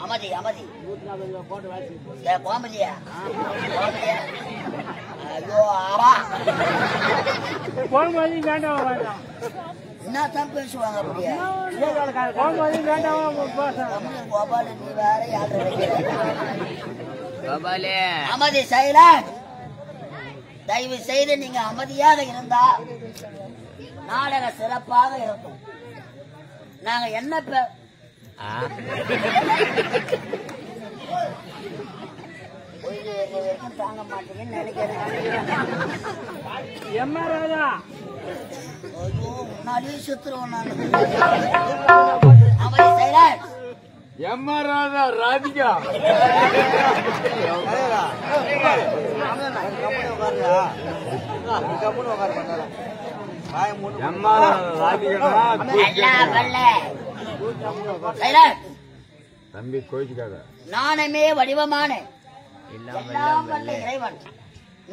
அமதி அமதி கோமதியா ஐயோ ஆமா கோமதி வேண்டாம் என்னத்தான் பேசுவாங்க அப்படியா கோமதி வேண்டாம் கோபால நீ வேற யாரு கோபாலே அமதி சைலண்ட் தயவு செய்து நீங்க அமைதியாக இருந்தா நாடக சிறப்பாக இருக்கும். நாங்க என்ன தாங்க மாட்டீங்கன்னு நினைக்கிறேன். ஐயோ முன்னாடியே சுத்துருவோம் நான். அமைதி சைலண்ட் ராதிகா தம்பி கோயிச்சுக்காத. நானமே வடிவமான எல்லாம் வல்ல இறைவன்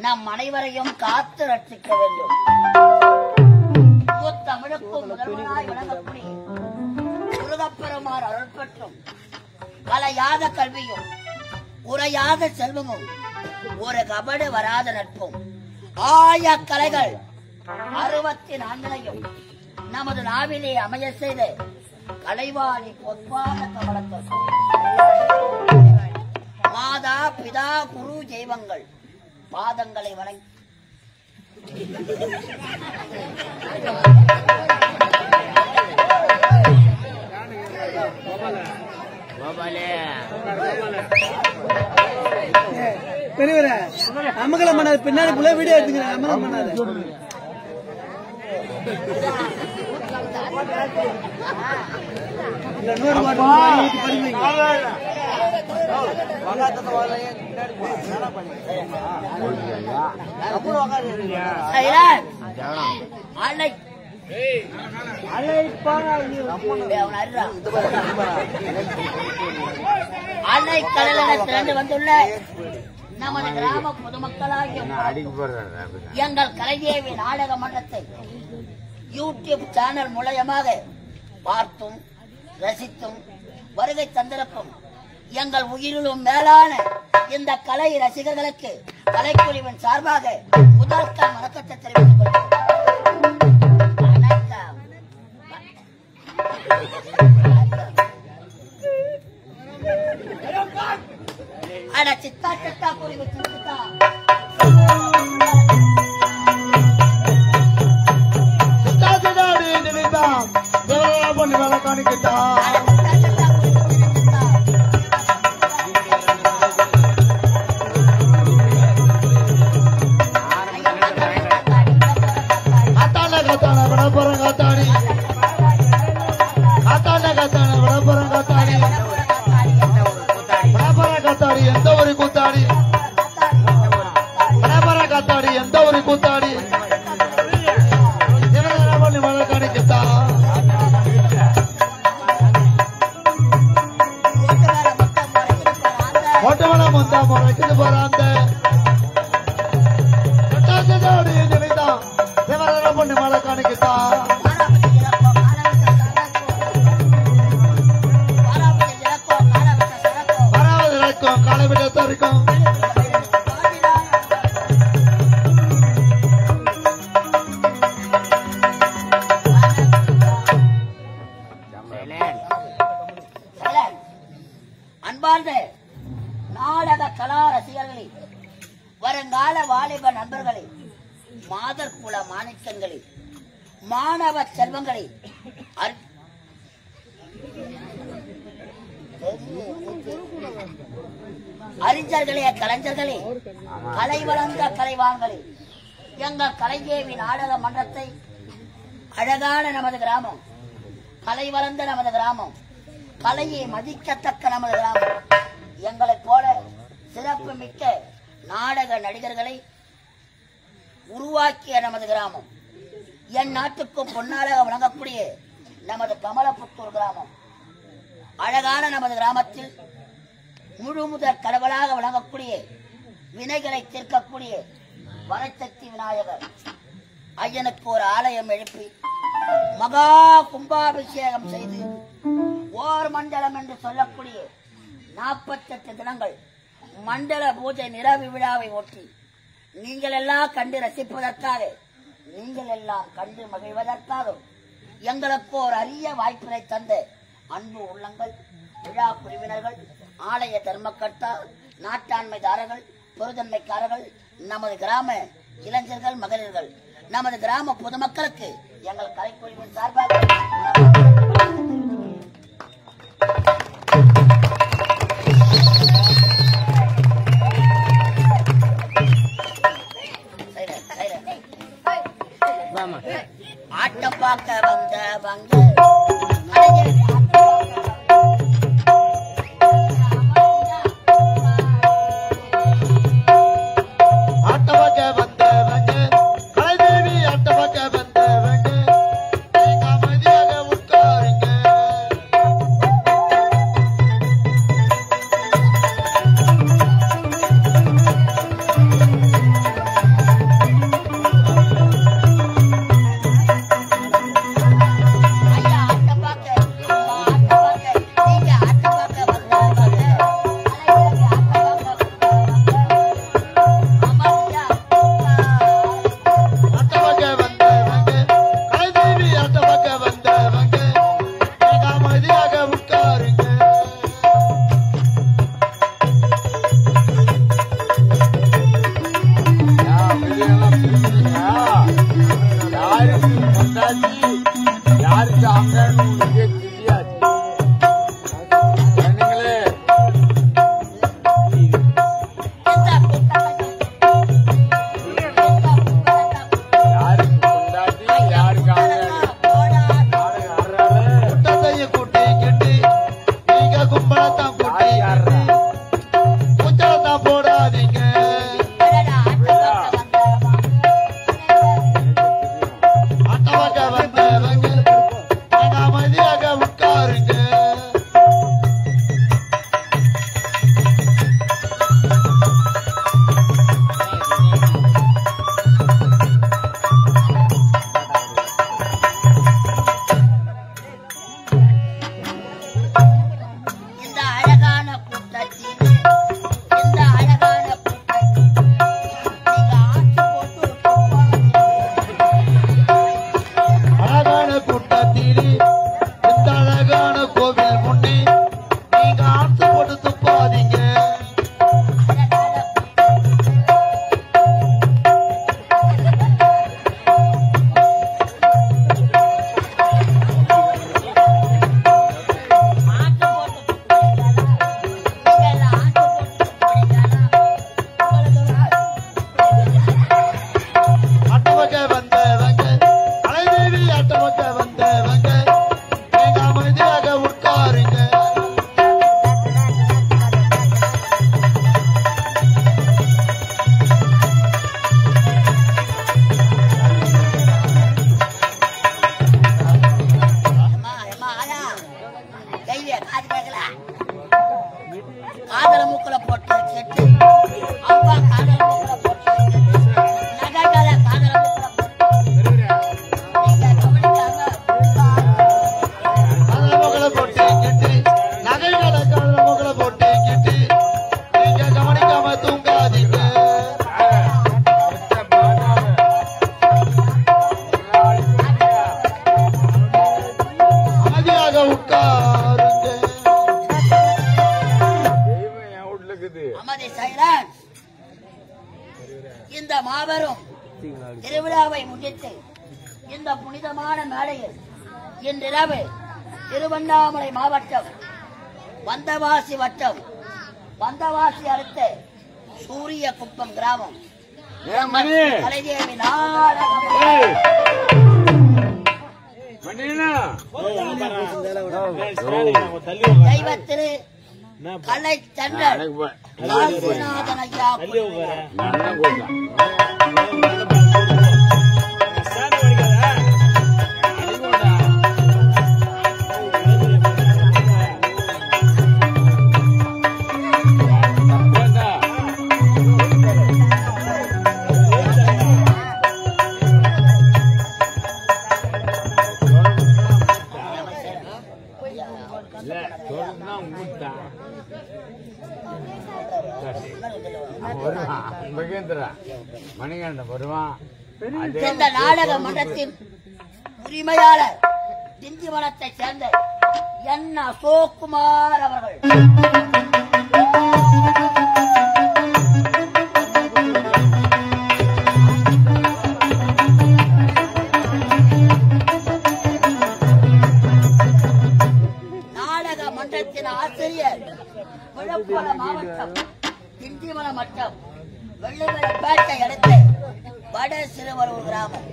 நம் அனைவரையும் காத்து ரட்சிக்க வேண்டும். தமிழுக்கும் முதல்வனாய் விளங்கக்கூடிய முருகப்பெருமான் அருள் பெற்றும் கலையாத கல்வியும் உரையாத செல்வமும் ஒரு கபடு வராத நட்பும் ஆய கலைகள் 64 நமது நாவிலே அமைய செய்த கலைவாணி பொற்பாத கமலத்தை மாதா பிதா குரு தெய்வங்கள் பாதங்களை வணங்கி பெரியவர அமங்கலம் பண்ணாது பின்னாடி புள்ள வீடியோ எடுத்துக்கிறேன். அமங்கலம் பண்ணாது அன்னை கடலென திரண்டு வந்துள்ள நமது கிராம பொதுமக்களாகிய எங்கள் கலைதேவி நாடக மன்றத்தை யூடியூப் சேனல் மூலமாக பார்த்தும் ரசித்தும் வருகை தந்திருக்கும் எங்கள் உயிரிலும் மேலான இந்த கலை ரசிகர்களுக்கு கலைக்குழுவின் சார்பாக முதல் வணக்கத்தை தெரிவித்துக் கொள்கிறோம். அட சித்தா சித்தா கூறி வச்சு சித்தா பண்ணி வேலை காணிக்கிட்டா எந்த ஒரு கூத்தாடி எந்த ஒரு கூத்தாடி பண்ணி வேலை காணிக்கிட்டா ஓட்டவன முந்தா முறைக்குது போறாந்த நினைதான் பண்ணி வேலை காணிக்கிட்டா காலை விடத்தான் இருக்கும். அன்பார்ந்த நாடக கலா ரசிகர்களே, வருங்கால வாலிப நண்பர்களே, மாதர் குல மாணிக்கங்களே, மாணவ செல்வங்களே, அறிஞர்களே, கலைஞர்களே, கலை வளர்ந்த கலைவான்களே, எங்கள் கலைதேவி நாடக மன்றத்தை அழகான நமது கிராமம், கலை வளர்ந்த நமது கிராமம், கலையை மதிக்கத்தக்க நமது கிராமம், எங்களைப் போல சிறப்பு மிக்க நாடக நடிகர்களை உருவாக்கிய நமது கிராமம், என் நாட்டுக்கும் பொன்னாளாக வழங்கக்கூடிய நமது கமலப்புத்தூர் கிராமம், அழகான நமது கிராமத்தில் முழு முதற் கடவுளாக வழங்கக்கூடிய வினைகளை தீர்க்கக்கூடிய வரசக்தி விநாயகர் ஐயனுக்கு ஒரு ஆலயம் எழுப்பி மகா கும்பாபிஷேகம் செய்து ஓர் மண்டலம் என்று சொல்லக்கூடிய 48 தினங்கள் மண்டல பூஜை நிறைவு விழாவை ஒட்டி நீங்கள் எல்லாம் கண்டு ரசிப்பதற்காக, நீங்கள் எல்லாம் கண்டு மகிழ்வதற்காக எங்களுக்கு ஒரு அரிய வாய்ப்பினை தந்த அன்பு உள்ளங்கள், விழா குழுவினர்கள், ஆலய தர்மக்கர்த்தா, நாட்டாண்மைதாரர்கள், பொருதன்மைக்காரர்கள், நமது கிராம இளைஞர்கள், மகளிர்கள், நமது கிராம பொதுமக்களுக்கு எங்கள் கலைக்குழுவின் சார்பாக ஆட்டம் பார்க்க வந்தவங்க இந்த மாபெரும் திருவிழாவை முன்னிட்டு இந்த புனிதமான மேடையில் இன்றிரவு திருவண்ணாமலை மாவட்டம் வந்தவாசி வட்டம் வந்தவாசி அடுத்த சூரிய குப்பம் கிராமம் கலைதேவி தெய்வத்திரு கலை சந்திரன் காசிநாதன் ஐயா மணிகண்டன் வருவான். இந்த நாடக மன்றத்தின் உரிமையாளர் திண்டிவனத்தை சேர்ந்த என் அசோக்குமார் அவர்கள் நாடக மன்றத்தின் ஆசிரியர் விழுப்புரம் மாவட்டம் திண்டிவனம் மட்டம் வெள்ளிமலைப்பேட்டை அடுத்து வட சிறுவரூர் கிராமம்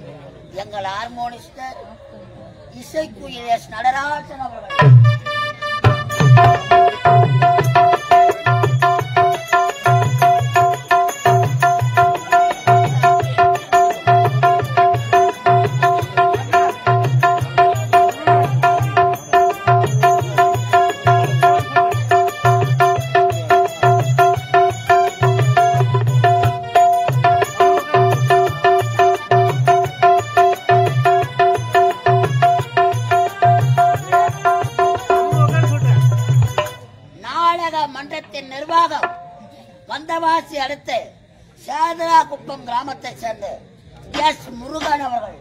எங்கள் ஹார்மோனிஸ்டர் இசைக்குயிலேஷ் நடராஜன் அவர்கள் மன்றத்தின் நிர்வாகம் வந்தவாசி அடுத்து சேதராகுப்பம் கிராமத்தை சேர்ந்த எஸ் முருகன் அவர்கள்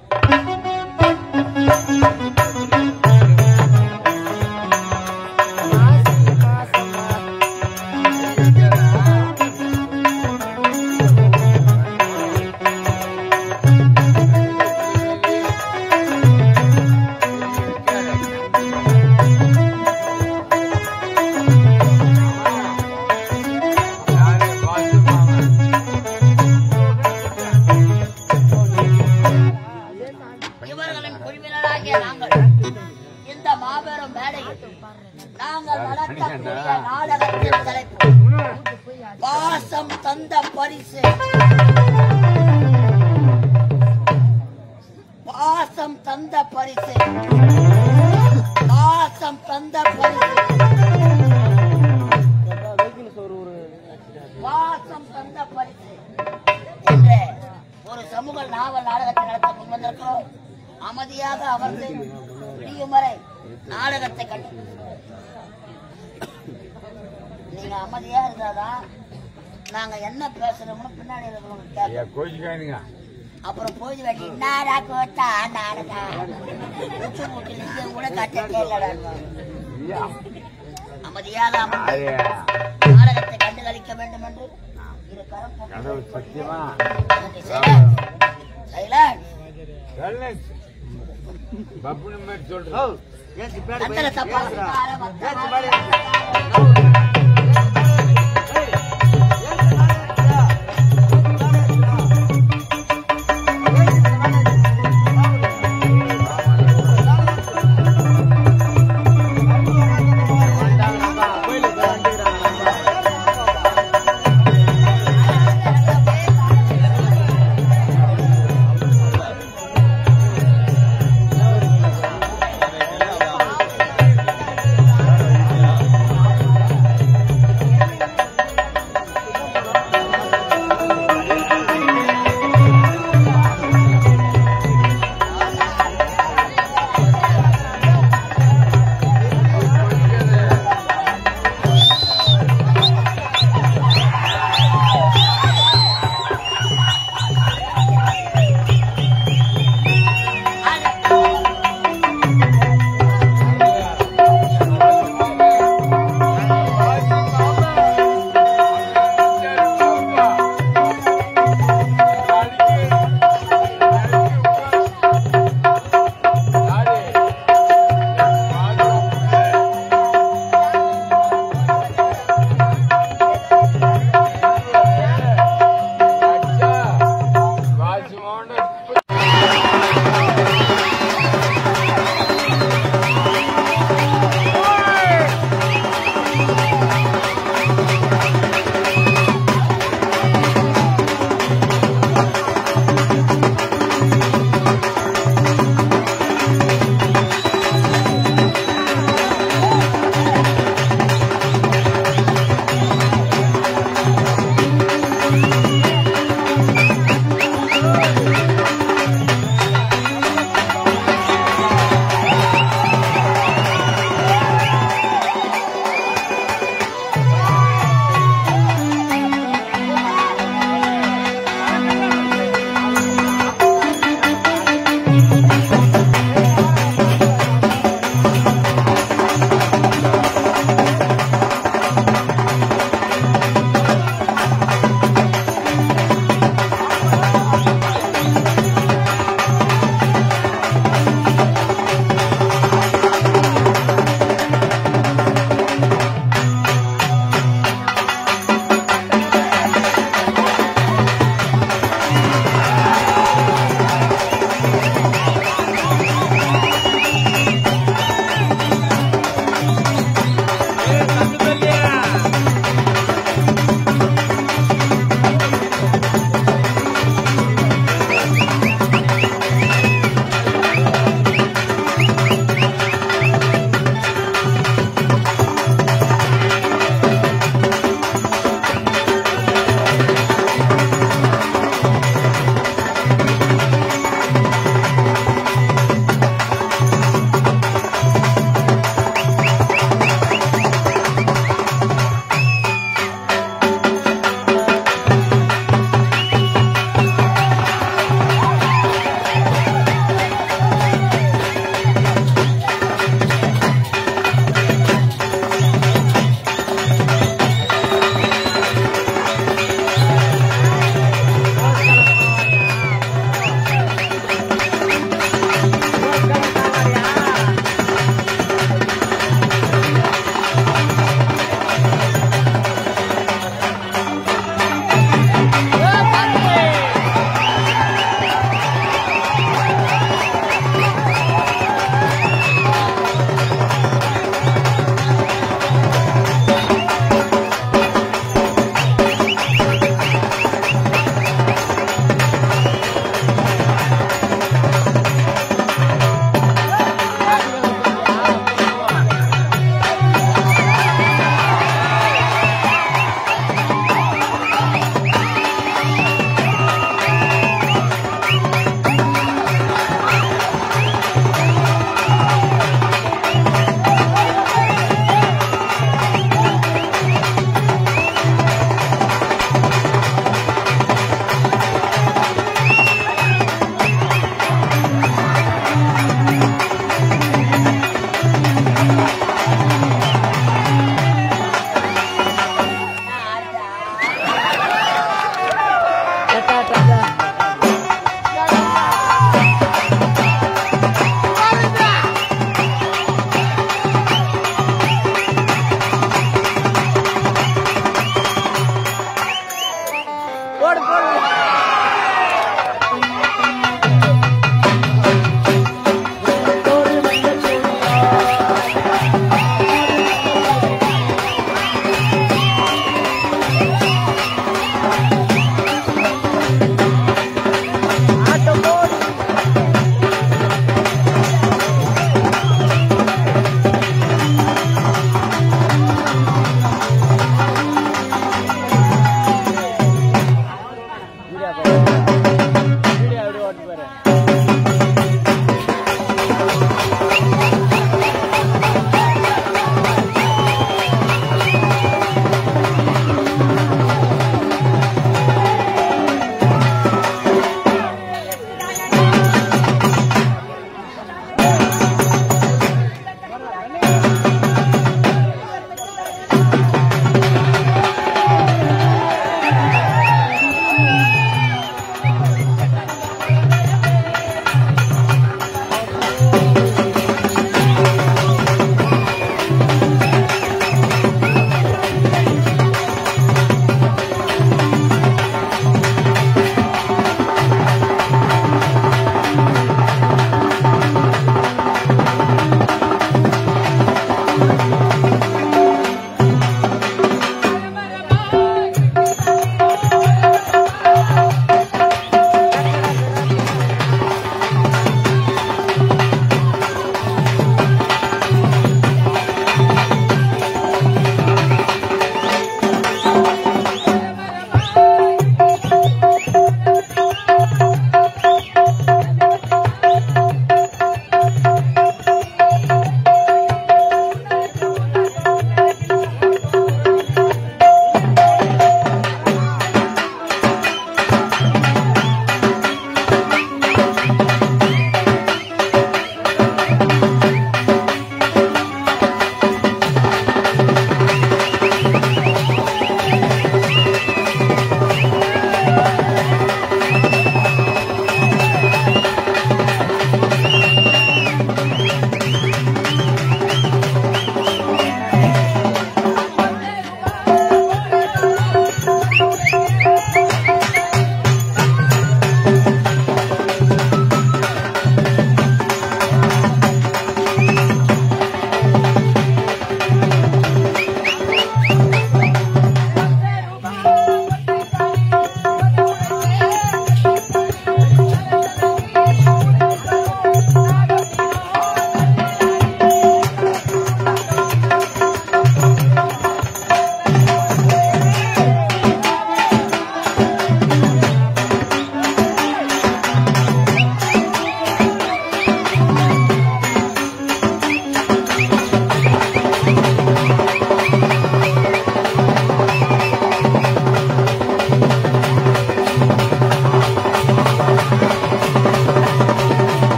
இந்த மாபெரும் மேடையில் நாங்கள் நடத்தக்கூடிய நாடகத்தின் தலைப்பு பாசம் தந்த பரிசு. பாசம் தந்த பரிசு. பாசம் தந்த பரிசு. பாசம் தந்த பரிசு என்ற ஒரு சமூக நாவல் நாடகத்தை நடத்த முன்வந்திருக்கிறோம். அமைதியாக அமர்ந்து விடியும் வரை நாடகத்தை கண்டு நீங்க அமைதியா இருந்தாதான் நாங்க என்ன பேசுறோம்னு பின்னாடி இருக்கிறவங்க அப்புறம் போய் வேண்டி நாடா கோட்டா நாடகா உச்சு மூட்டி நீங்க கூட கட்டே இல்லடா. அமைதியாக அமர்ந்து நாடகத்தை கண்டுகளிக்க வேண்டும் என்று இரு கரம் பப்பு நம்பர் சொல்றேன். போடு போடு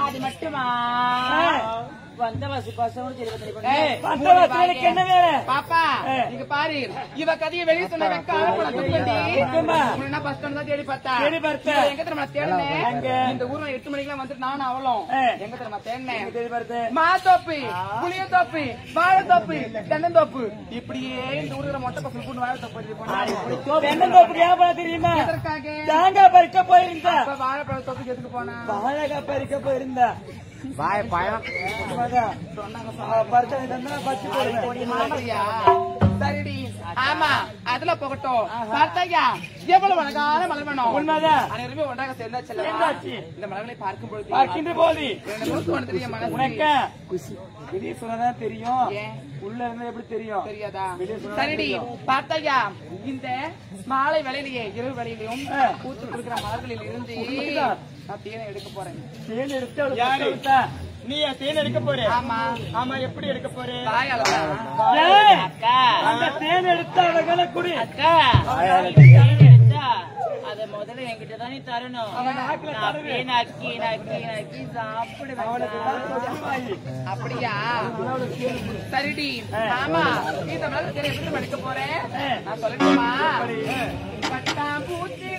அது மட்டுமா பாப்பா நீங்க பாரு இவ கதையை வெளியே சொன்ன தேடி பார்த்தா எங்க தெரியுமா தேடினேன் இந்த ஊர்ல 8 மணிக்கெல்லாம் வந்துட்டு நானும் அவளும் எங்க தெரியுமா தேடினேன் மாத்தோப்பு புளியத்தோப்பு வாழைத்தோப்பு தென்னந்தோப்பு இப்படியே இந்த ஊர்ல மொட்டை பசங்க கூண்டு வாழைத்தோப்பு தென்னந்தோப்புக்கு ஏன் தெரியுமா தேங்காய் பறிக்க போயிருந்தா வாழைப்பழ தோப்புக்கு எதுக்கு போனா வாழைக்காய் பறிக்க போயிருந்தா சரிடி ஆமா அதுல போகட்டும் பார்த்தாயா எவ்வளவு அழகான மலர் வேணும் உண்மைதான் அனைவருமே ஒன்றாக சேர்ந்தாச்சு இந்த மலர்களை பார்க்கின்ற போது வெளியே சொன்னதான் தெரியும் உள்ள இருந்தா எப்படி தெரியும் தெரியாதா சரிடி பார்த்தாயா இந்த மாலை வேளையிலேயே இரவு வேளையிலையும் பூத்து கொடுக்கிற மலர்களில் இருந்து நான் தேனை எடுக்க போறேன் தேன் எடுத்து நீ தேன் எடுக்க போற ஆமா ஆமா எப்படி எடுக்க போற அந்த தேன் எடுத்த அழகான குடி அக்கா தேன் எடுத்தா அத முதல்ல என்கிட்ட தான் நீ தரணும். அப்படியே நக்கி நக்கி நக்கி சாப்பிடுவேன். அப்படியா? சரிடி. ஆமா, நீ தமிழ் எப்படி படிக்க போறேன் நான் சொல்லணுமா? பட்டாம்பூச்சி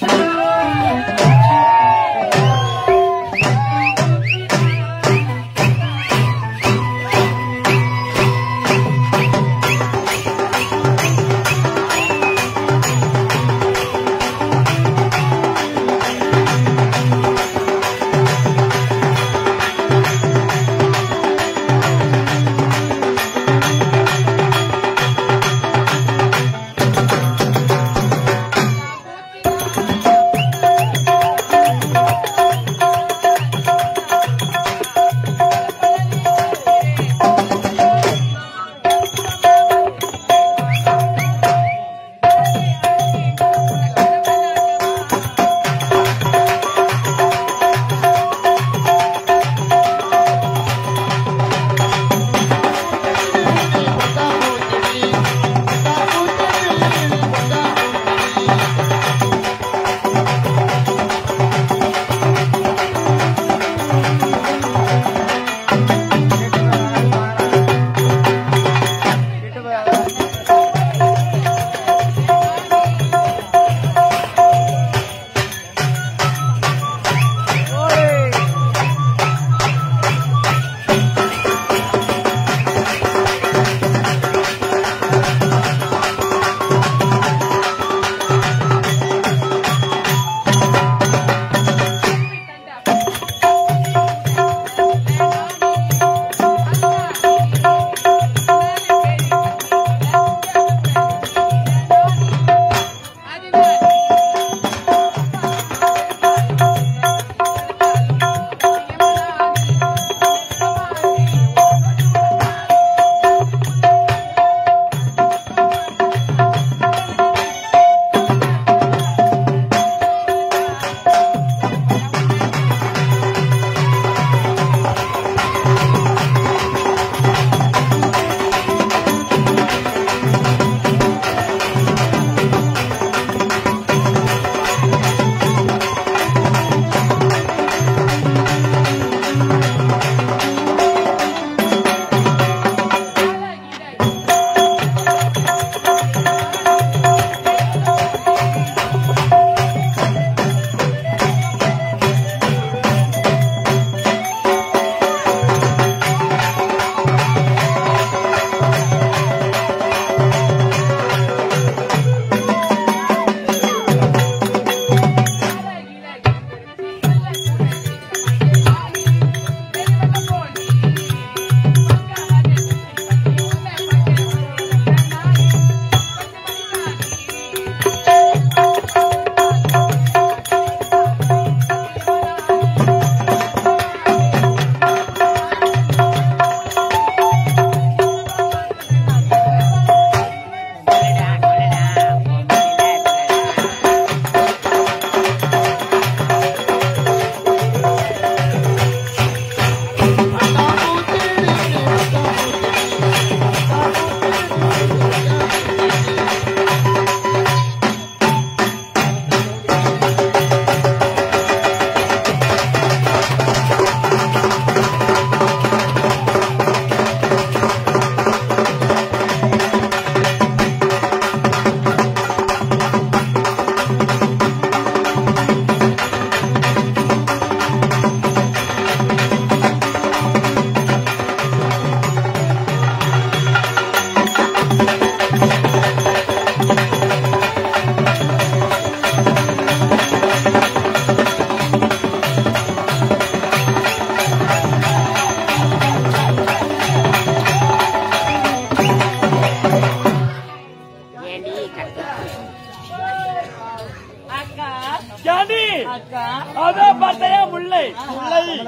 அதான் பார்த்தையா முல்லை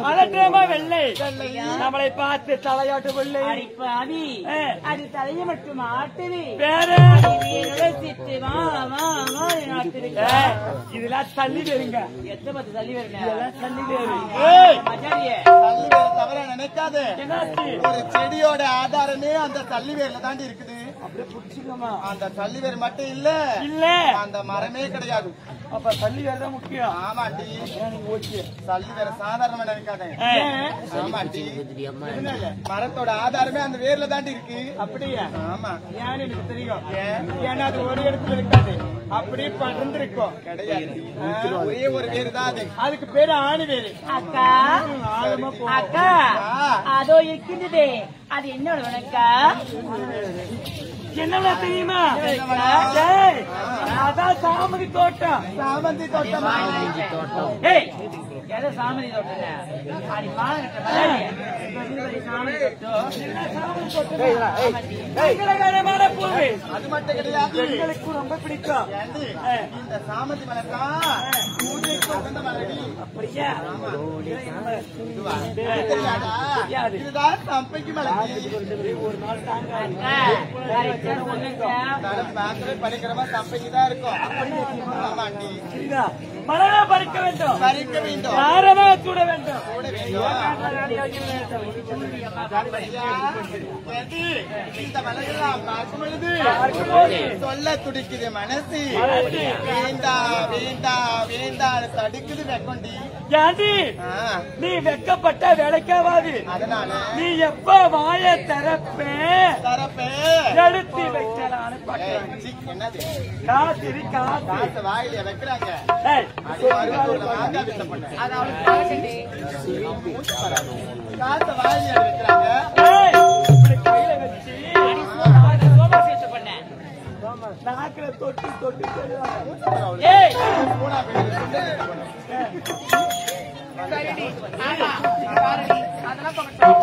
அலட்சியமா வெள்ளை நம்மளை பார்த்து தலையாட்டு முல்லை அடிப்பாவி அது தலையை மட்டும் ஆட்டுது வேற இதெல்லாம் தள்ளி வருங்க எத்தனை பத்து தள்ளி வருங்க இதெல்லாம் தள்ளி வரு தவிர நினைக்காத ஒரு செடியோட ஆதாரமே அந்த சல்லிவேர்ல தாண்டி இருக்குது. அப்படியே புடிச்சுக்கோமா. அந்த சல்லிவேர் மட்டும் இல்ல இல்ல அந்த மரமே கிடையாது. அப்ப சல்லி வேற தான் முக்கியம். ஆமாண்டி சல்லி வேற சாதாரணமா நினைக்காதே. ஆமாண்டி மரத்தோட ஆதாரமே அந்த வேர்ல தாண்டி இருக்கு. அப்படியா? ஆமா. ஏன்னு எனக்கு தெரியும். ஏன்னா அது ஒரு இடத்துல இருக்காது, அப்படியே பறந்துருக்கும். கிடையாது, ஒரே ஒரு வேறு தான் அது. அதுக்கு பேரு ஆணி வேறு. அக்கா அக்கா அதோ இருக்கின்றதே, அது என்ன உனக்கா? என்ன தெரியுமா? ஏய், அதான் சாமந்தி தோட்டம். சாமந்தி தோட்டம். ஏய், எதை சாமந்தி தோட்டம்? அது மங்களகரமான பூமி. அது மட்டும் கிடையாது, எங்களுக்கு ரொம்ப பிடிக்கும். இந்த சாமந்தி மலர்தான் பூஜைக்கு உகந்த மலரடி. அப்படியா? தெரியாதா? இதுதான் சம்பைக்கு மலர். ஒரு நாள் தாங்க படிக்கிறவா சம்பைக்கு தான் இருக்கும். ஆமாண்டி. மலரா பறிக்க வேண்டும், பறிக்க வேண்டும், யாரவா கூட வேண்டும். இந்த மலர்களெல்லாம் பார்க்கும் பொழுது சொல்ல துடிக்குது மனசு. வேண்டா வேண்டா வேண்டா தடுக்குது வெக்கொண்டி. ஏண்டி நீ வெக்கப்பட்ட வேலைக்காவாது. அதனால நீ எப்ப வாய தரப்பே எடுத்து வைக்கலான்னு பாக்கிறேன். என்னது காத்திரி காத்து காசு வாயில வைக்கிறாங்க. காசு வாயில வைக்கிறாங்க. கையில வச்சு நாக்கில தொட்டு தொட்டு சரிடி. ஆமா பாருடி, அதெல்லாம் பக்கத்துல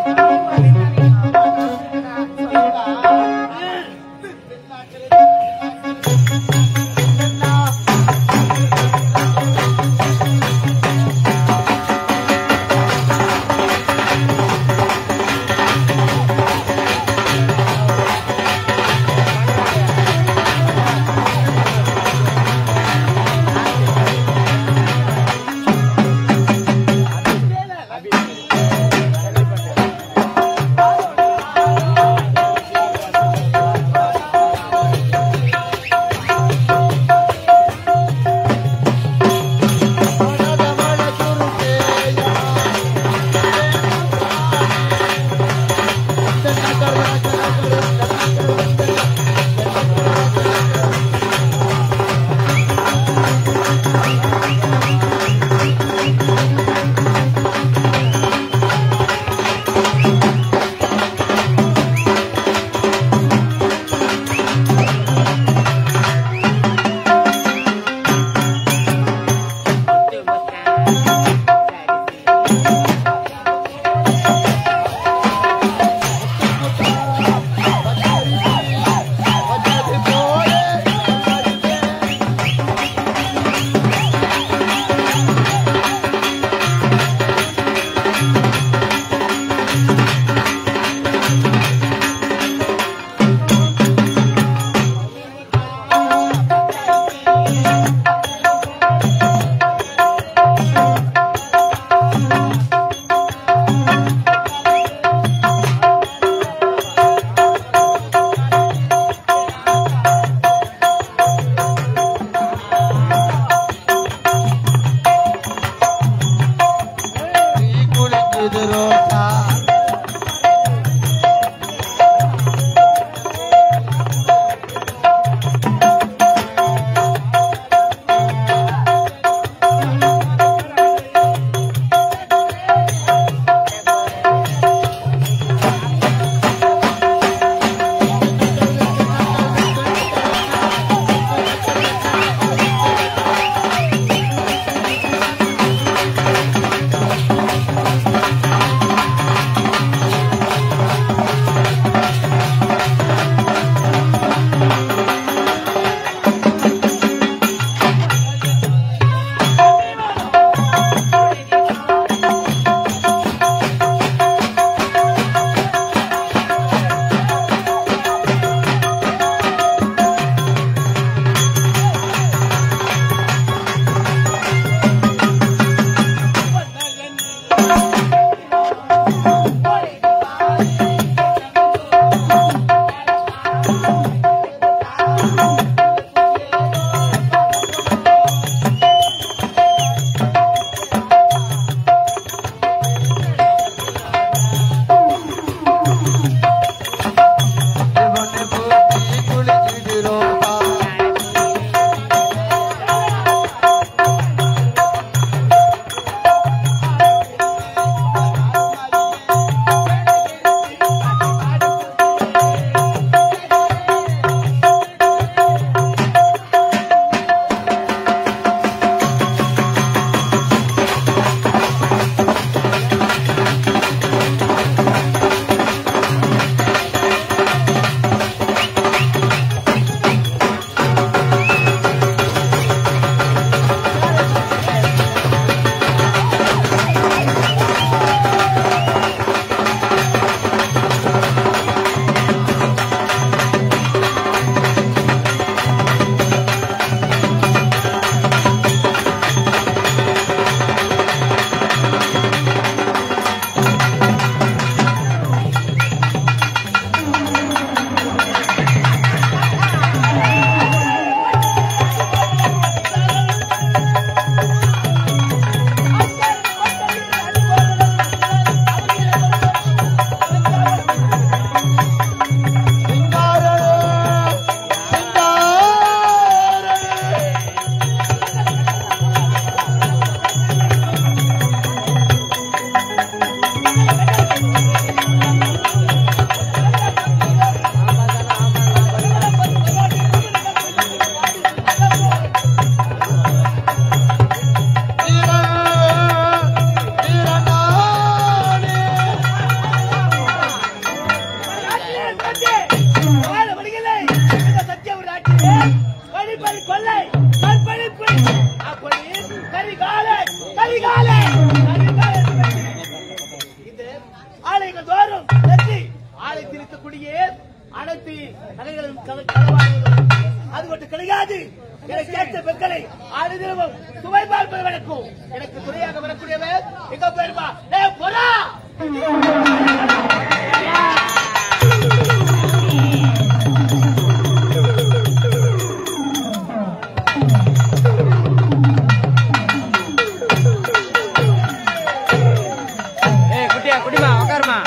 அது மட்டும் கிடையாது. எனக்கு கேட்ட பெண்களை ஆளுதிரமும் சுவை பார்ப்பது வழக்கும். எனக்கு துணையாக வரக்கூடியவர் எங்க போயிருப்பா? போறா குட்டியா குடிமா உட்காருமா.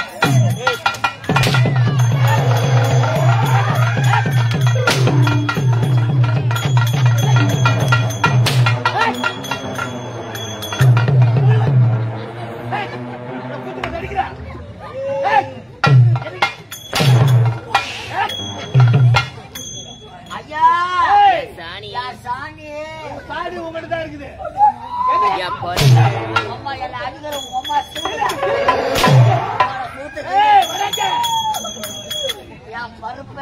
சாணி உங்கள்கிட்ட தான் இருக்குது. அம்மா என்ன அடிக்கிற உங்க அம்மா என் பருப்ப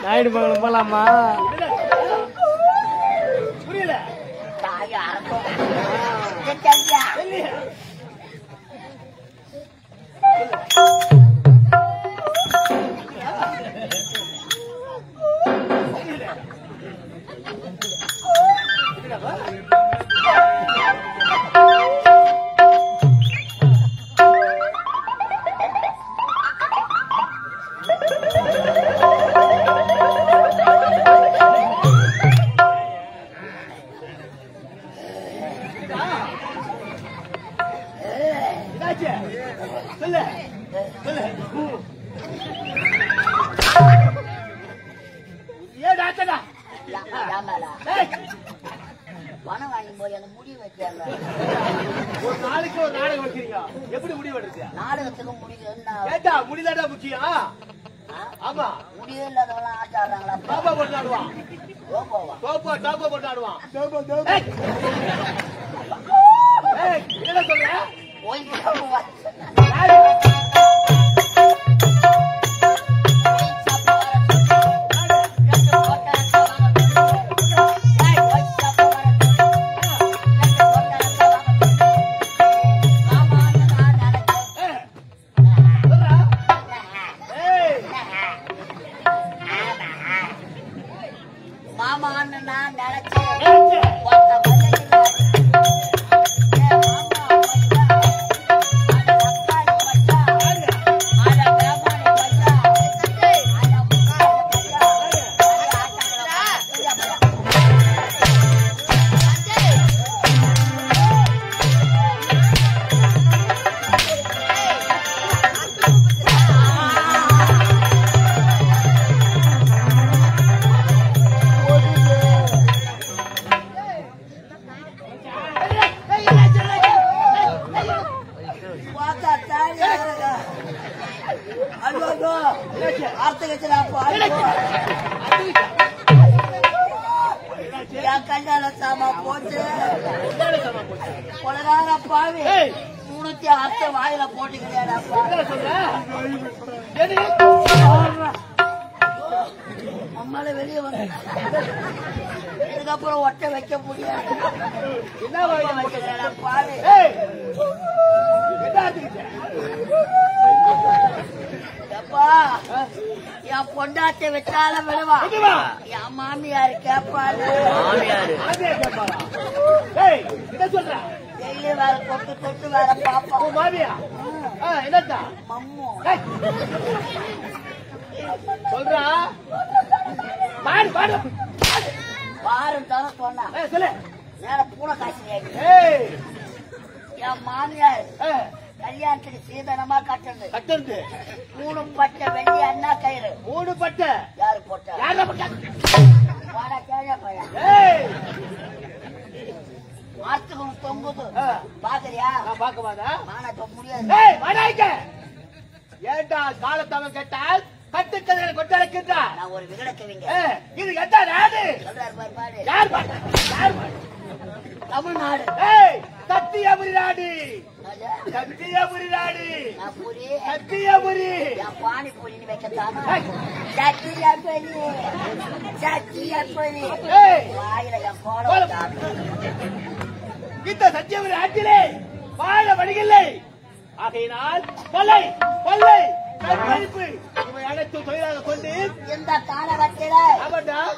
நாயுடு மங்கலம் போலாமா? புரியல. பணம் வாங்கும் போது அந்த முடிவு வைக்கல. ஒரு நாளைக்கு ஒரு நாடகம் வைக்கிறீங்க, எப்படி முடிவு எடுத்து? நாடகத்துக்கு முடிவு முடிதாடா முக்கியம். ஆமா, முடிவே இல்லாதவெல்லாம் ஆட்ட ஆடுறாங்களா? பாப்பா போட்டு ஆடுவான், கோபோவா? டாப்பா போட்டு ஆடுவான். என்ன சொல்ற? மாமான்னு நான் நினைச்சேன். கல்யாண சாமா போட்டு கொலகார பாவி மூணுத்தி அர்த்த வாயில போட்டு கிடையாடாப்பா. அம்மால வெளியே வந்து இதுக்கப்புறம் ஒட்ட வைக்க முடியாது. என்ன வாயில வைக்க கிடையாடா பாவி. என் பொண்டாட்டை வச்சாலும் விடுவா, என் மாமியாரு கேப்பாரு. டெய்லி வேற தொட்டு தொட்டு வேற பாப்பா. மாமியா என்னத்தா மம்மு சொல்றா? பாரு பாரு பாருன்னு தானே சொன்னா. சொல்லு. மேல பூனை காய்ச்சி என் மாமியார் கல்யாணத்துக்கு சீதனமா கட்டது. கட்டது 3 பட்டை வெள்ளி அண்ணா கயிறு. 3 பட்டை யாரு போட்டா? யார போட்டா? வாடா கேள பையா. மாத்துக்கு தொங்குது பாக்குறியா? நான் பார்க்க மாட்டா. நான் இப்ப முடியாது. ஏய் வாடாய்க்க. ஏண்டா காலத்தவன் கேட்டால் கட்டுக்கதை கொட்டடைக்கின்றா. நான் ஒரு விகடக்கவிங்க. இது கேட்டா நாடு சொல்றாரு பாரு பாரு. யார் பாடு? யார் பாடு? தமிழ்நாடு. ஏய் சத்தியபுரி நாடு. சத்தியபுரி நாடு. நான் பூரி சத்தியபுரி. என் பானிபூரின்னு வைக்கத்தானா? சத்தியபுரி சத்தியபுரி. வாயில என் கோலம். இந்த சத்தியபுரி நாட்டிலே வாழ வழியில்லை. ஆகையினால் கொலை கொள்ளை கற்பழிப்பு இவை அனைத்து தொழிலாக கொண்டு இந்த காலகட்டில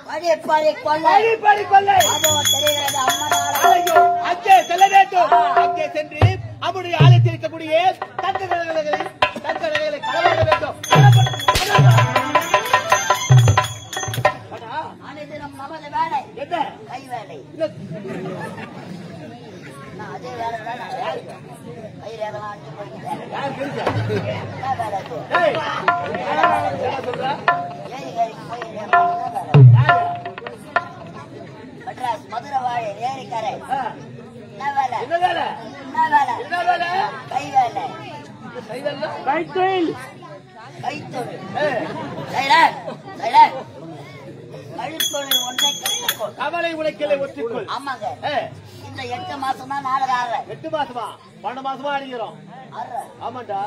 வழிப்பறி கொள்ளை வழிப்பறி கொள்ளை அதோ தெரிகிறது அம்மனால. ஐயோ அங்கே செல்ல வேண்டும். அங்கே சென்று அவருடைய ஆலயத்தில் இருக்கக்கூடிய தங்க நகைகளை களவாட வேண்டும். அனைத்திலும் நமது வேலை என்ன கை வேலை. நான் அதே வேலை தான் கை ரேகலாம் அஞ்சு போய்கிட்டேன். என்ன வேலை அது? ஏரிக்கரைக்கு போய் வேலை. மெட்ராஸ் மதுரை வாழை ஏரிக்கரை. என்ன வேலை? என்ன வேலை? என்ன வேலை? என்ன வேலை? கை வேலை. கைத்தொழில் கைத்தொழில். Silent silent. கழித்தொழில் ஒன்றை கற்றுக்கொள். கவலை உழைக்கலை ஒற்றிக்கொள். ஆமாங்க. இந்த 8 மாசம் தான் நாடக ஆடுற. 8 மாசமா 12 மாசமா அடிக்கிறோம். ஆடுற ஆமாண்டா.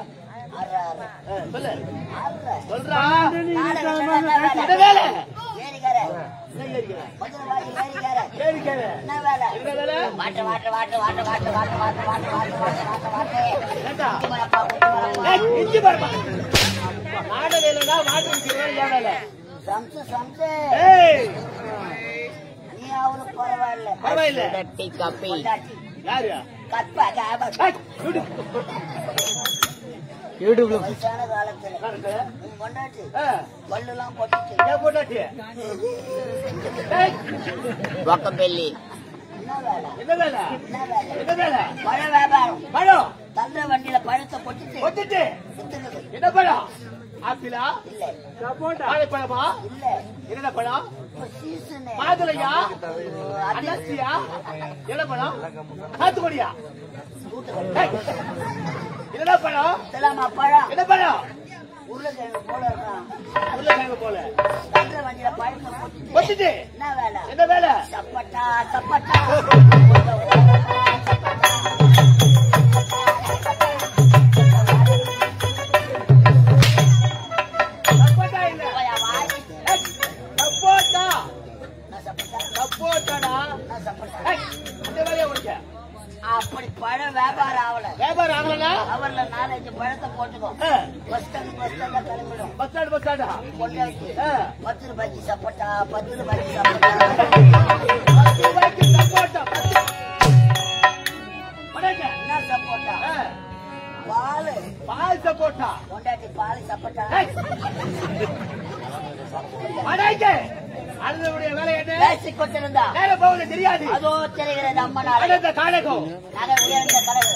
சொல்லு சொல்றா. என்ன வேலை? ஏரிக்கரை மதுரை வாழை ஏரிக்கரை. ஏரிக்கரை என்ன வேலை? என்ன வேலை? வாட்டு வாட்டு வாட்டு வாட்டு வாட்டு வாட்டு வாட்டு வாட்டு வாட்டு வாட்டு வாட்டு ஏண்டா வாட்டு. இஞ்சி பரப்பா நாடக இல்லைன்னா வாட்டு விற்கிறேன். ஏன் வேலை? சம்சு சம்சு. நீ அவளுக்கு பரவாயில்ல. பரவாயில்ல. பொண்டாட்டி. யாரு? கற்பா காபத். யூடியூப்ல வயசான காலத்துல உன் பொண்டாட்டி பல்லுலாம் போட்டுச்சு. ஏன் பொண்டாட்டி? என்ன வேலை? என்ன வேலை? என்ன வேலை? என்ன வேலை? பழ வியாபாரம். பழம் தந்த வண்டியில பழத்தை பொட்டிட்டு ஒத்துட்டு வித்துக்குது. என்ன பழம்? ஆப்பிளா? இல்ல வாழைப்பழமா? இல்ல என்ன பழம்? சீசனு. மாதுளையா? அன்னாசியா? என்ன பழம்? சாத்துக்குடியா? என்ன பழம்? இதெல்லாமா பழம்? என்ன பழம்? உருளைக்கிழங்கு போல இருக்கான். உருளைக்கிழங்கு போல தந்த வண்டியில பழத்தை பொட்டிட்டு ஒத்துட்டு என்ன வேலை? என்ன வேலை? சப்பட்டா சப்பட்டா சப்போட்டா இந்த வேலையை முடிச்ச அப்படி பழம் வியாபாரம் ஆகல வியாபாரம் ஆகலன்னா அவர்ல 4-5 பழத்தை போட்டுக்கோ பஸ் ஸ்டாண்ட் கிளம்பிடும் பஸ் ஸ்டாண்டா கொண்டாச்சு 10 ரூபாய்க்கு சப்போட்டா 10 ரூபாய்க்கு சப்போட்டா என்ன சப்போட்டா பால் சப்போட்டா கொண்டாட்டி பால் சப்போட்டா அடுத்தவுடைய வேலை என்ன பேசி கொண்டிருந்தா வேலை போவது தெரியாது அதோ தெரிகிறது அம்மனால அடுத்த காணகம் நகை உயர்ந்த கனவு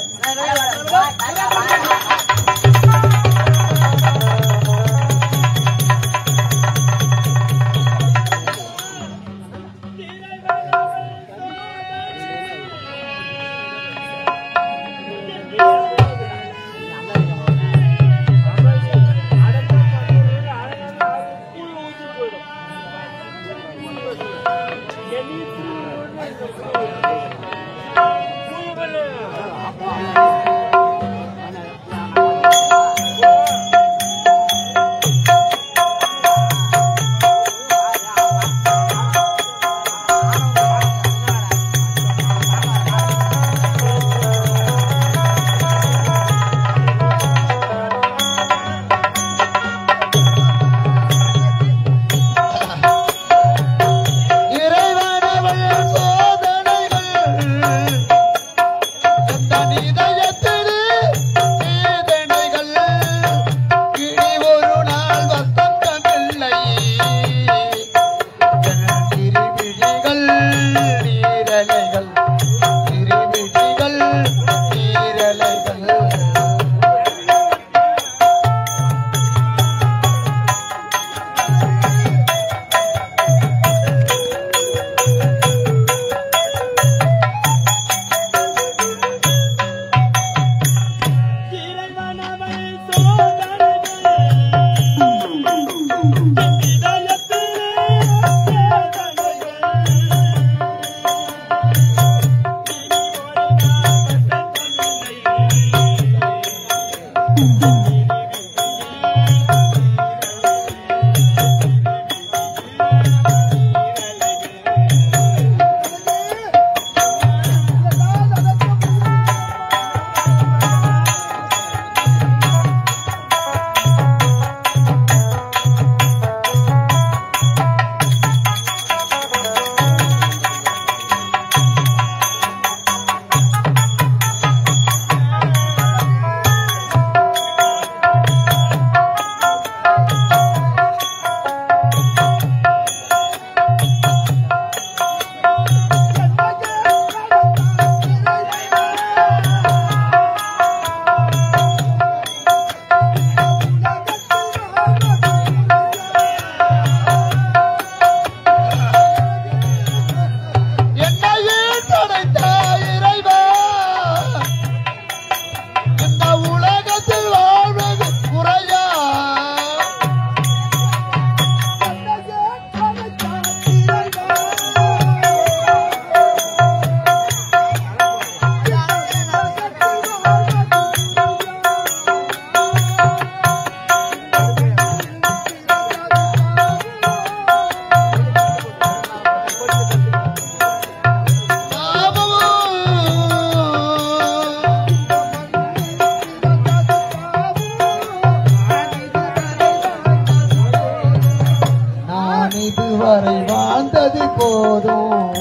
இதுவரை வாழ்ந்தது போதும்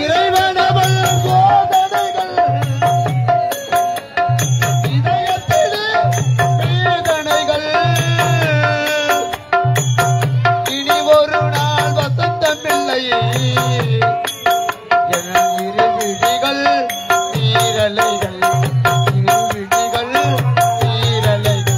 இறைவனவள் சோதனைகள் இதயத்திலே வேதனைகள் இனி ஒரு நாள் வசந்தமில்லை என் இருவிழிகள் நீரலைகள் இருவிழிகள் நீரலைகள்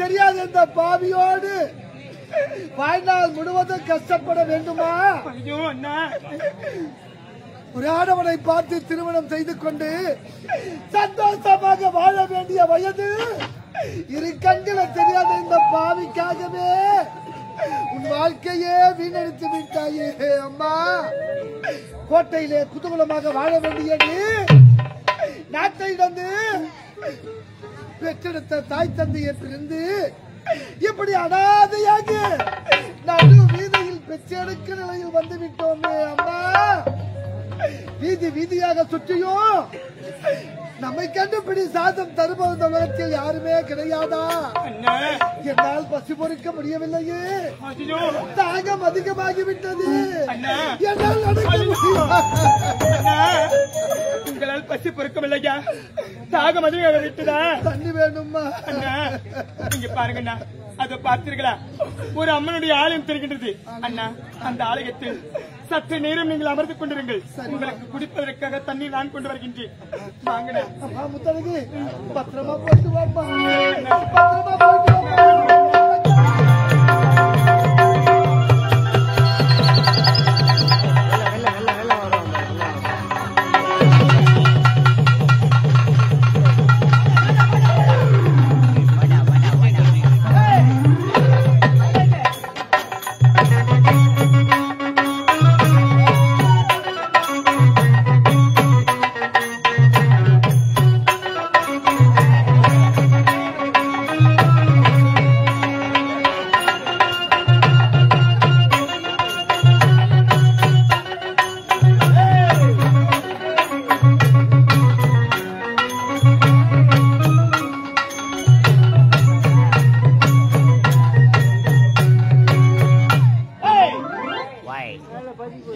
தெரியாத இந்த பாவியோடு வாழ்நாள் முழுவதும் கஷ்டப்பட வேண்டுமா? ஐயோ அண்ணா, ஒரு ஆடவனை பார்த்து திருமணம் செய்து கொண்டு சந்தோஷமாக வாழ வேண்டிய வயது இரு கண்களை தெரியாத இந்த பாவிக்காகவே உன் வாழ்க்கையே வீணடித்து விட்டாயே அம்மா. கோட்டையிலே குதூகலமாக வாழ வேண்டிய நீ நாட்டை இழந்து பெற்றெடுத்த தாய் தந்தையை பிரிந்து இப்படி அனாதையாக நடு வீதியில் பெற்றெடுக்க நிலையில் வந்து விட்டோமே அம்மா. வீதி வீதியாக சுற்றியும் நம்மை கண்டுபிடி சாதம் தருபவன் இந்த உலகத்தில் யாருமே கிடையாதா? என்னால் பசி பொறுக்க முடியவில்லையே, தாகம் அதிகமாகிவிட்டது, என்னால் நடக்க முடியும். உங்களால் பசி பொறுக்கவில்லையா? தாகம் அதிகமாக விட்டுதா? தண்ணி வேணுமா? நீங்க பாருங்கண்ணா, அதை பார்த்தீர்களா? ஒரு அம்மனுடைய ஆலயம் தெரிகின்றது அண்ணா. அந்த ஆலயத்தில் சற்று நேரம் நீங்கள் அமர்ந்து கொண்டிருங்கள். உங்களுக்கு குடிப்பதற்காக தண்ணீர் நான் கொண்டு வருகின்றேன். வாங்கண்ணா. முத்தழகு, பத்திரமா போயிட்டு வாப்பா, பத்திரமா போயிட்டு வாப்பா.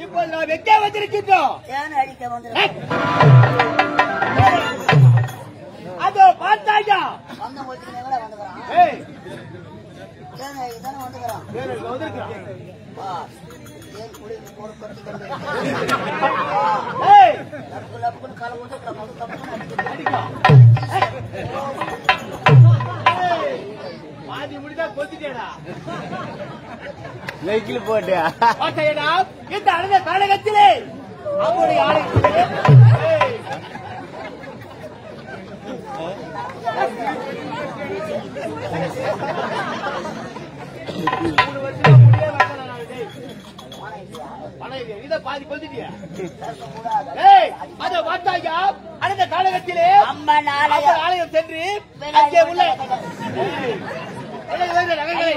இப்போ நான் வெக்க வச்சிருக்கின்றோம். அதோ பார்த்தாயா வந்து முடிச்சுக்கினே கூட வந்துக்கிறான். இதானே வந்துக்கிறான். ஏன் குடிக்கு போற கட்டி கொண்டு லப்பு லப்புன்னு காலம் வந்து பாதி முடிதா கொத்திட்டேடா. வெஹிக்கிள் போட்டியா? பார்த்தாயடா, இந்த அழக காலகத்திலே அவருடைய ஆலயத்திலே பாதி கொத்திட்டியா? அதை பார்த்தாயா, அடுத்த காலகத்திலே அம்மன் ஆலயம் சென்று அங்கே உள்ள நகைகளை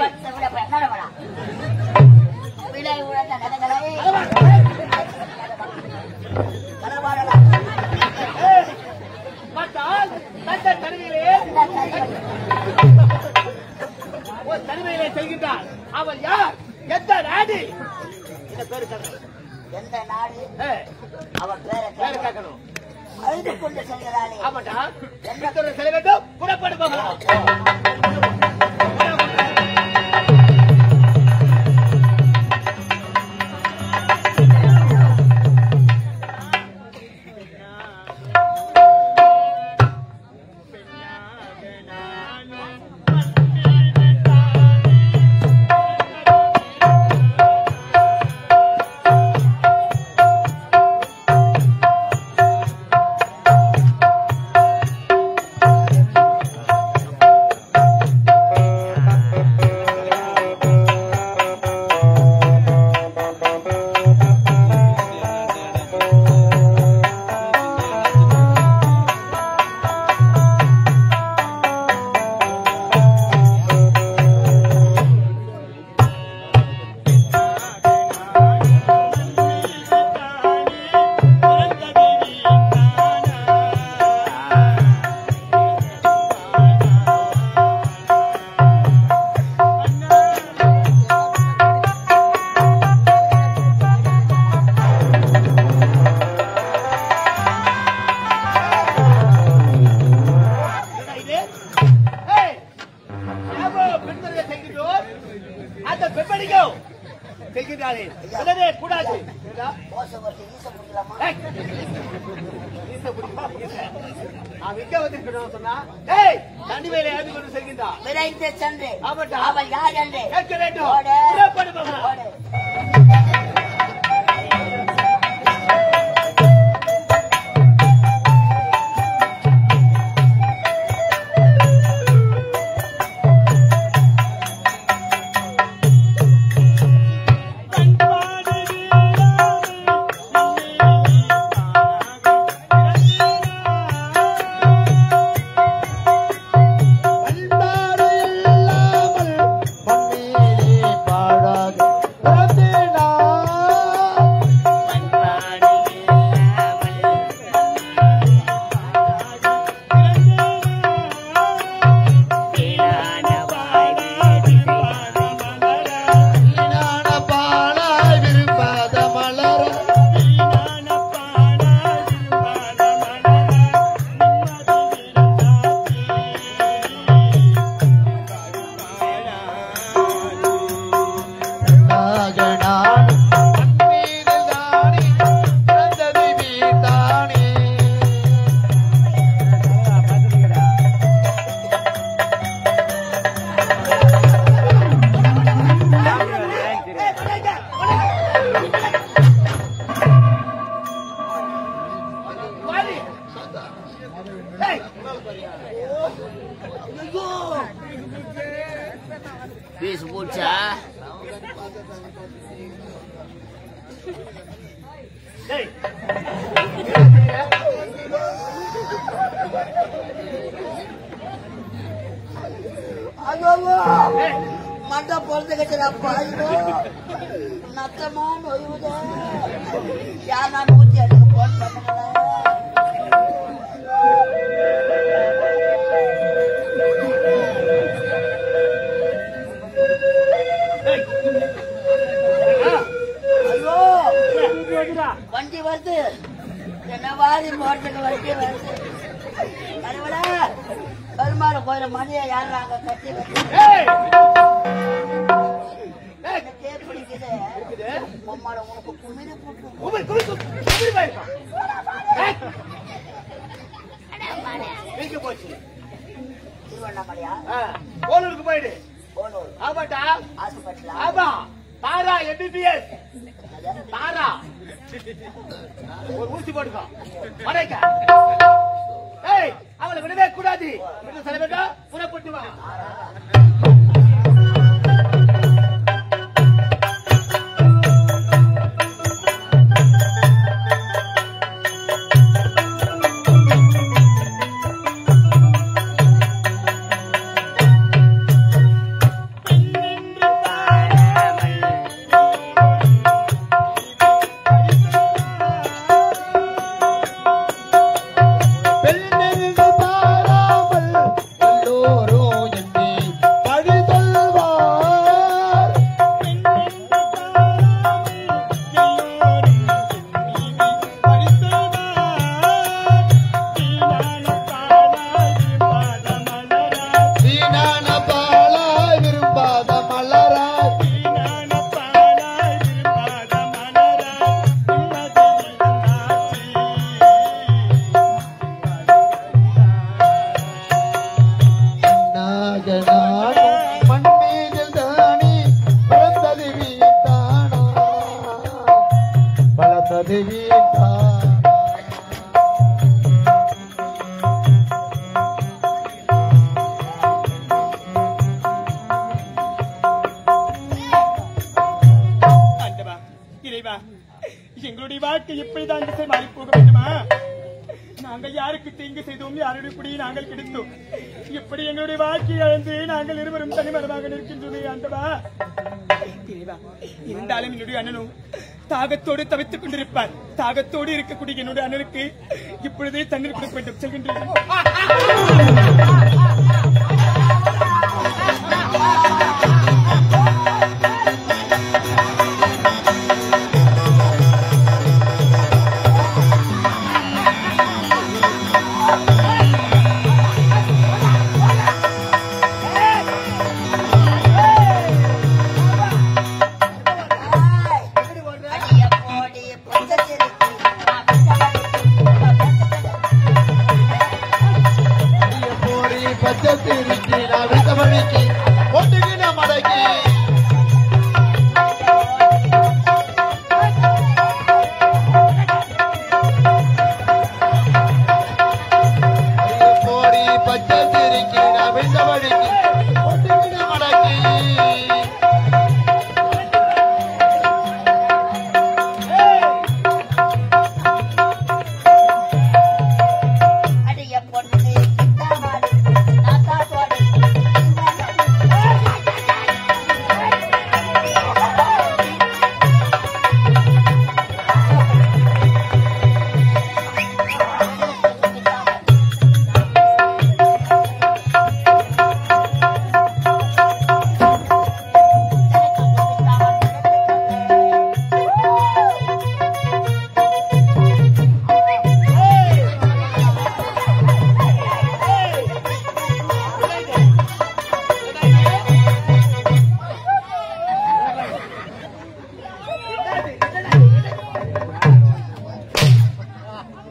பார்த்தால் தந்த தனிமையிலே செல்கின்றார். அவர் யார்? எந்த நாடு? எந்த நாடு? அவர் பேரை கேட்கணும். அழுது கொண்டு செல்கிறாளே. ஆமாட்டா, எந்த செல்ல வேண்டும்? புறப்படு போகலாம். செய்கின்றாரே சொல்லவே கூடாது. தோசை வச்சு ஈச பிடிக்கலாமா? நான் விற்க வந்திருக்கணும் சொன்னா ஏய் தண்ணி வேலை ஏது கொண்டு செல்கின்றான். விரைந்து சென்று ஆமாட்டா. அவள் யார் என்று கேட்க வேண்டும். ஓடு. புறப்படுவோம். ஓடு. பீஸ் பூச்சா மண்ட பொறுத்து கட்டுறப்பா நத்தமா நொய்வுத யார் நான் ஊத்தி அடிக்க போன் பண்ணுங்களேன். வண்டி வருது என்ன வாரி போறதுக்கு வண்டி வருது. பெருமாள் கோயில மணியை யாருறாங்க கட்டி பிடிக்குது பொம்மாட உனக்கு குமிழி போட்டு திருவண்ணாமலையா கோலூருக்கு போயிடு. போனூர் ஆமாட்டா ஹாஸ்பிட்டலா? ஆமா தாரா MBBS தாரா ஒரு ஊசி போட்டுக்கோ மறைக்க. ஏய் அவளை விடவே கூடாது. சொல்ல வேண்டாம் புறப்பட்டு வா. எங்களுடைய வாழ்க்கை எப்படிதான் திசை மாறி போக வேண்டுமா? நாங்கள் யாருக்கு தீங்கு செய்தோம், யாருடைய குடியை நாங்கள் கிடைத்தோம், எப்படி எங்களுடைய வாழ்க்கையை அழிந்து நாங்கள் இருவரும் தனிமரமாக நிற்கின்றோமே ஆண்டவா. இருந்தாலும் என்னுடைய அண்ணனும் தாகத்தோடு தவித்துக் கொண்டிருப்பார். தாகத்தோடு இருக்கக்கூடிய என்னுடைய அண்ணனுக்கு இப்பொழுதே தண்ணீர் கொடுக்க வேண்டும். செல்கின்றேன்.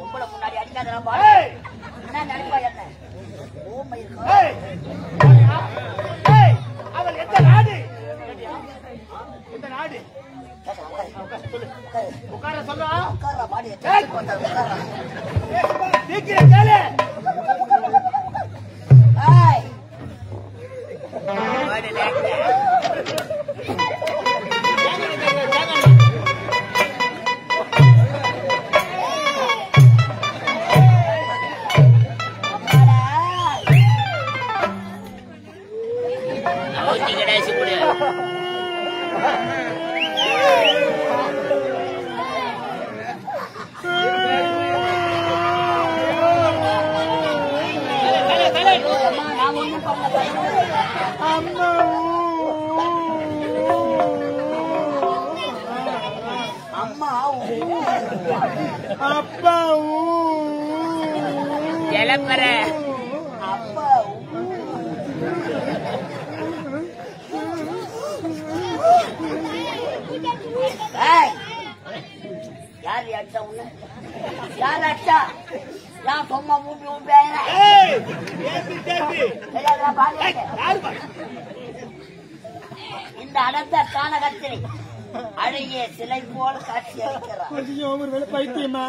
உங்களை முன்னாடி அடிக்காதெல்லாம் என்ன நினைப்பா என்ன ஊமை இருக்கும் அவள் எந்த நாடு எந்த நாடு உட்கார சொல்றா உட்கார்றா பாடி உட்கார்றா சீக்கிரம் கேளு ஏய் அப்பா இளப்பற அப்பா ஏய் யார் அடிச்சா உன்ன யார் அடிச்சா நான் சும்மா மூப்பி மூப்பேன் இந்த அடர்ந்த கானகத்திலே அழகிய சிலை போல காட்சி அளிக்கிறார். ஐயோ ஒரு வேலை பைத்தியமா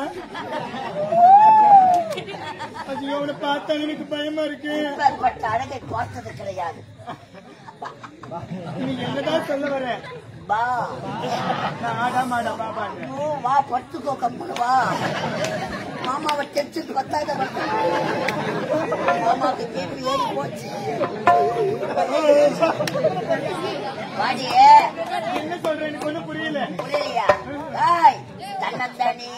ஐயோ அவனை பார்த்தா எனக்கு பயமா இருக்கு இப்பேற்பட்ட அழகை பார்த்தது கிடையாது. நீ என்னதான் சொல்ல வர வா ஆடா மாடா பாபா ஐயோ, வா படுத்துக்கோ கம்முனு வா. மாமாவை டென்ஷன் பத்தாத மாமாவுக்கு கேள்வி ஏறி போச்சு. வாடியே என்ன சொல்ற எனக்கு ஒண்ணும் புரியல புரியலையா? ஏய், தன்னந்தானே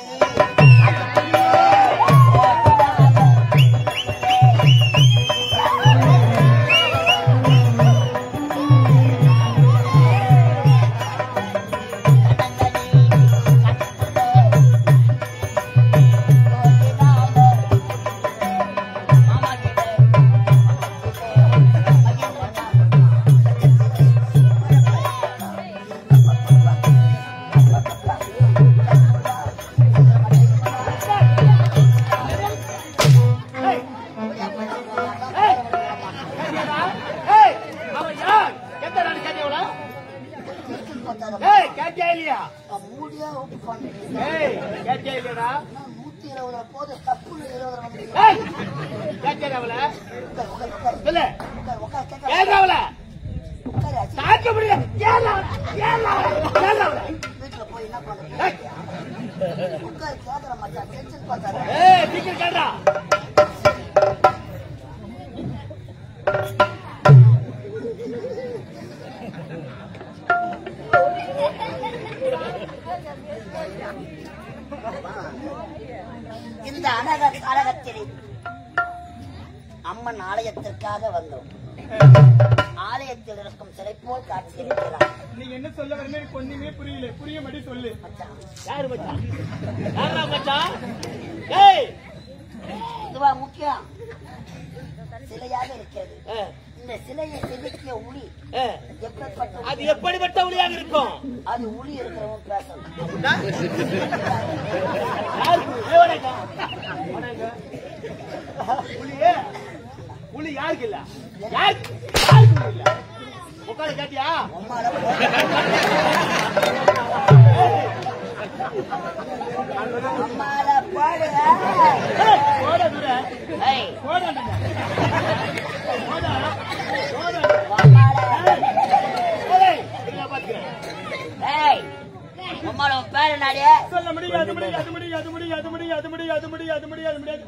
மூடியா ஓட்டு பண்ணு. 120 போது தப்புன்னு 20 வந்து வீட்டுல போய் என்ன பண்றது? உட்கார் கேக்குற மச்சான் டென்ஷன் பார்த்தாரு. இந்த அழகத்திலே அம்மன் ஆலயத்திற்காக வந்தோம். ஆலயத்தில் இருக்கும் சிலை போல் காட்சி இருக்கிறார். நீ என்ன சொல்ல வரணும் எனக்கு ஒண்ணுமே புரியல புரிய மாட்டி சொல்லு யாரு மச்சான் யாரா மச்சான் இதுவா முக்கியம்? சிலையாக இருக்கிறது. இந்த சிலையை செதுக்கிய உளி எப்படிப்பட்ட அது எப்படிப்பட்ட ஒளியாக இருக்கும் அது உளி இருக்கிறவங்க பேசணும். புலி யாருக்கு இல்ல யாருக்கு இல்ல உட்கார கேட்டியா அம்மால அம்மால பாடு. ஏய், ஏய், அம்மால பேரு நாடியே சொல்ல முடியாது முடியாது முடியாது முடியாது முடியாது முடியாது முடியாது முடியாது முடியாது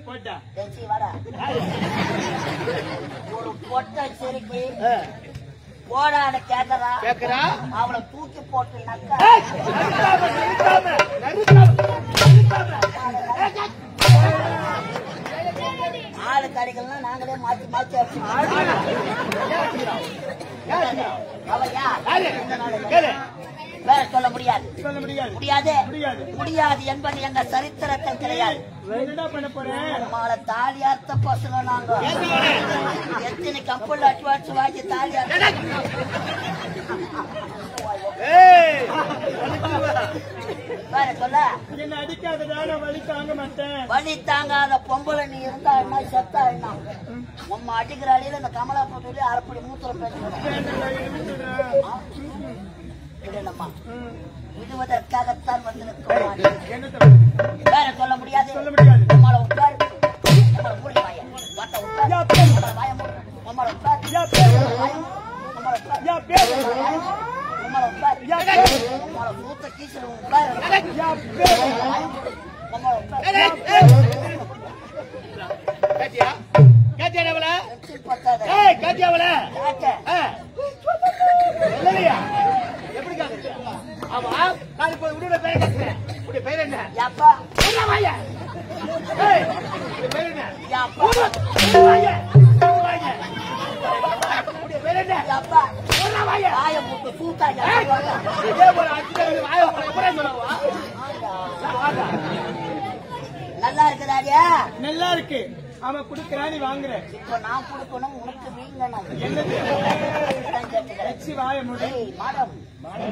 போட்டா வாடா. ஒரு பொட்டை சிரிக்கி போடான்னு கேக்குறா. அவளை தூக்கி போட்டு நக்கா ஆளு கடைகள்லாம் நாங்களே மாத்தி மாத்தி வேற சொல்ல முடியாது சொல்ல முடியாது முடியாது முடியாது முடியாது என்பது எங்க சரித்திரத்தில் கிடையாது. என்ன பண்ண போறேன் நம்மள தாலியார்த்த பசங்க நாங்க எத்தனை கப்பல் அட்வான்ஸ் வாங்கி தாலியார் அதுக்காக வழி தாங்க மாட்டேன். வலி தாங்காத பொம்பளை நீ இருந்தா என்ன செத்தா என்ன உம்மா அடிக்கிற அடியில இந்த கமலா போட்டு அரைப்படி மூத்திரம் பேசுறேன்மா விடுவதற்காகத்தான் வந்து வேற சொல்ல முடியாது. நம்மள உட்கார் மூடி வாய வாட்ட உட்கார் வாய மூடி நம்மள உட்கார் மூத்த கீசல் உட்கார் கேட்டியா கேட்டியாவல கேட்டியாவல இல்லையா எப்படி கேக்குது? ஆமா காலி போய் உடைய பேரை கேட்கிறேன். உடைய பேர் என்ன? யாப்பா வாய பேர் என்ன? யாப்பா வாய உடைய பேர் என்ன? யாப்பா வாய வாய மூட்டு சூத்தா இதே போல அடிச்சு வாய எப்பறம் சொல்லவா? நல்லா இருக்குதாடியா? நல்லா இருக்கு. அவன் குடுக்கறா நீ வாங்குற. இப்ப நான் கொடுக்கணும் உனக்கு வீங்க என்னது வச்சு வாய முடி. மாடம்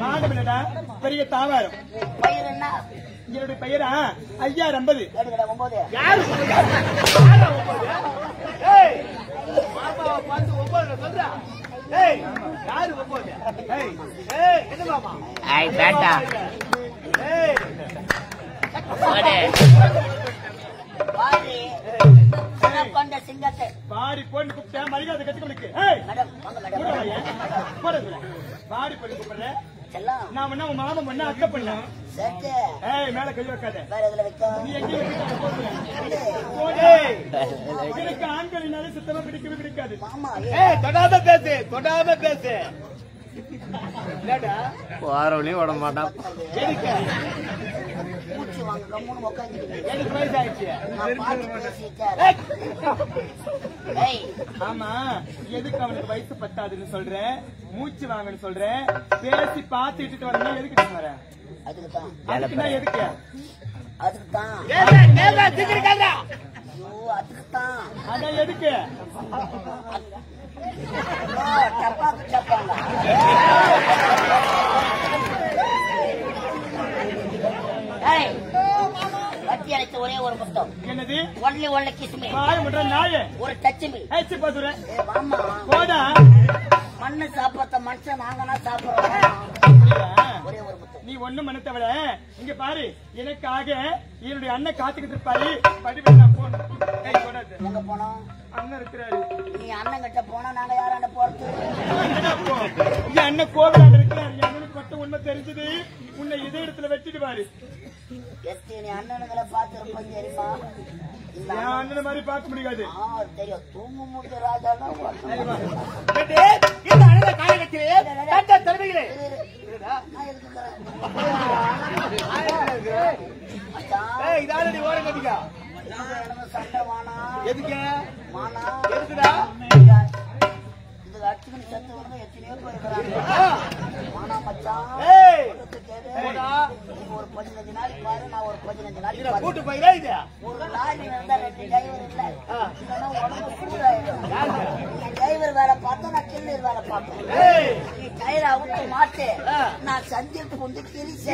மாடம் இல்லடா பெரிய தாவாரம். பயிர் என்ன? என்னுடைய பெயரா 5050. எடுக்கடா 9. யாரு ஏய் மாமாவை பார்த்து 9 சொல்றா. ஏய் யாரு 9? ஏய் ஏய் என்ன மாமா? ஐய் பேட்டா ஏய் ஓடே பாரி கொண்ட சிங்கத்தை பாடி போன்னு கூப்பிட்டா மரியாதை கத்துக்கணுக்கு. ஏய் மேடம் வாங்க மேடம் போறது பாடி போய் கூப்பிடுற. செல்லம் நான் பண்ண உன் மாமன் பண்ண அத்தை பண்ண. சட்டை ஏய் மேல கை வைக்காத. வேற எதுல வைக்க? நீ எங்க எனக்கு ஆண்களினாலே சுத்தமா பிடிக்கவே பிடிக்காது. மாமா ஏய் தொடாம பேசு தொடாம பேசு. என்னடா வாரவளையும் விட மாட்டான். எதுக்கு மூச்சு வாங்க கம்முன்னு உட்காந்துருக்கு. எனக்கு வயசாயிடுச்சு. நான் பார்த்து பேசிட்டேன். ஏய் ஆமா எதுக்கு அவனுக்கு வயசு பத்தாதுன்னு சொல்ற, மூச்சு வாங்கன்னு சொல்ற, பேசி பார்த்துட்டு வரணும். எதுக்கு வர? அதுக்குதான் அதுக்குன்னா எதுக்கு? அதுக்குதான் நேரா திக்கிருக்காதா? ஐயோ அதுக்குதான் அதான் எதுக்கு? டப்பாக்கு டப்பாங்க. ஏய் கத்தி அழைத்த ஒரே ஒரு முத்தம். என்னது? Only kiss me. வாய முடுற நாயே. ஒரு டச்சுமி. ஏச்சி பாத்துற மாமா போடா. மண்ணு சாப்பிட்ட மனுஷன் நாங்கன்னா சாப்பிடுறோம். ஒரே ஒரு முத்தம். நீ ஒண்ணும் மனத்தவள இங்க பாரு. எனக்காக என்னுடைய அண்ணன் காத்துக்கிட்டு இருப்பாரு. படிவே நான் போனோம். ஏய் போடாது. எங்க போனோம்? அண்ணன் இருக்கிறாரு. நீ அண்ணன் கிட்ட போனா நாங்க யாராண்ட போறது? என் அண்ணன் கோவிலாண்ட இருக்கிறாரு. என் அண்ணனுக்கு மட்டும் உண்மை தெரிஞ்சது. உன்னை இதே இடத்துல வெட்டிடுவாரு. நீ அண்ணனுங்களை பார்த்திருப்போம் தெரியுமா? என் அண்ணனை மாதிரி பார்க்க முடியாது. தெரியும். தூங்க முடிஞ்ச ராஜானா இந்த அண்ணன காலகத்திலே தட்ட தலைமைகளே ஏய் இதால நீ ஓர கட்டிக்கா. சண்டை வானா எதுக்கு வானா எதுக்குடா? இது அடிச்சுக்கிட்டு செத்து வந்து எத்தனையோ பேர் இருக்கிறாங்க. வானா மச்சான். ஏய் ஒரு 15 நாளைக்கு பாரு, நான் ஒரு 15 நாளைக்கு பாரு. கூட்டு போயிடா இது. ஒரு லாரி இருந்தா 2 டிரைவர் இல்ல. இல்லைன்னா உடம்பு சூடாயிடும். நீ டிரைவர் வேலை பார்த்தா நான் கில்லர் வேலை பார்த்தேன். நீ டயரை அவுட்டு மாட்டு, நான் சந்தில் புந்து கிரிச்சு